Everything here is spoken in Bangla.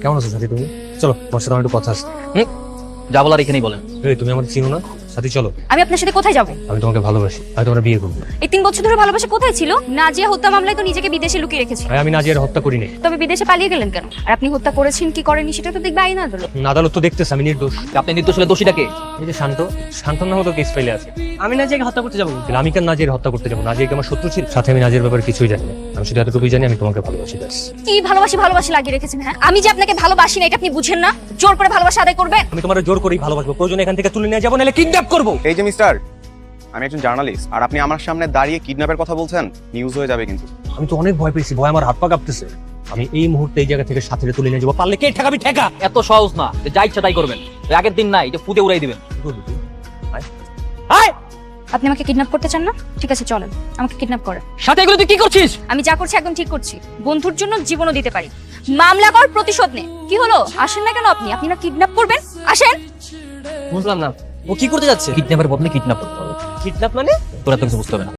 কেমন আছো সাথী তুমি? চলো তোমার সাথে আমার একটু কথা আছে। যা বলার এখানেই বলেন। এই তুমি আমাকে চিনো না? সাথী চলো। আমি আপনার সাথে কোথায় যাব? আমি তোমাকে ভালোবাসি, আমি তোমার বিয়ে করবো। এই 3 বছর ধরে ভালোবাসা কোথায় ছিল? নাজিয়া হত্যা মামলায় তো নিজেকে বিদেশে লুকিয়ে রেখেছে। ভাই আমি নাজিয়ার হত্যা করিনি। তবে বিদেশে পালিয়ে গেলেন কেন? আর আপনি হত্যা করেছেন কি করেননি সেটা তো দেখবে আইন আদালত। আদালত তো দেখতেছে আমি নির্দোষ। আপনি নির্দোষ হলে দোষীটাকে এই যে শান্ত, শান্ত না হতো কেস ফাইলে আছে। আমি নাজিয়াকে হত্যা করতে যাবো। কিন্তু আমি কেন নাজিয়ার হত্যা করতে যাবো? নাজিয়া কি আমার শত্রু ছিল? সাথে আমি নাজিয়ার ব্যাপারে কিছুই জানি না। আমি শুধু এতটুকুই জানি আমি তোমাকে ভালোবাসি ব্যাস। কি ভালোবাসি লাগিয়ে রেখেছেন? হ্যাঁ, আমি যে আপনাকে ভালোবাসি না এটা আপনি বুঝেন না? জোর করে ভালোবাসা আদায় করবেন? আমি তোমার জোর করেই ভালোবাসবো, প্রয়োজনে এখান থেকে তুলে নিয়ে যাবো, নাহলে কিডন্যাপ করবো। এই যে মিস্টার, আমি একজন জার্নালিস্ট আর আপনি আমার সামনে দাঁড়িয়ে কিডন্যাপের কথা বলছেন, নিউজ হয়ে যাবে কিন্তু। আমি তো অনেক ভয় পেয়েছি, ভয় আমার হাত পা কাঁপতেছে। আমি এই মুহূর্তে এই জায়গা থেকে সাথীরে তুলে নিয়ে যাবো, পারলে কে ঠেকাবি ঠেকা। এত সহজ না যে যা ইচ্ছা তাই করবেন। ওই আগের দিন নাই যে ফুটে উড়াই দিবেন। আপনি আমাকে কিডন্যাপ করতে চান না? ঠিক আছে চলেন, আমাকে কিডন্যাপ করেন। সাথে এগুলো তুই কি করছিস? আমি যা করছি একদম ঠিক করছি। বন্ধুর জন্য জীবনও দিতে পারি। মামলা কর, প্রতিশোধ নে। কি হলো, আসেন না কেন আপনি? আপনি না কিডন্যাপ করবেন? আসেন। বুঝলাম না ও কি করতে যাচ্ছে। কিডন্যাপের বদলে কিডন্যাপ করতে হবে। কিডন্যাপ মানে? তোরা তো কিছু বুঝতে হবে না।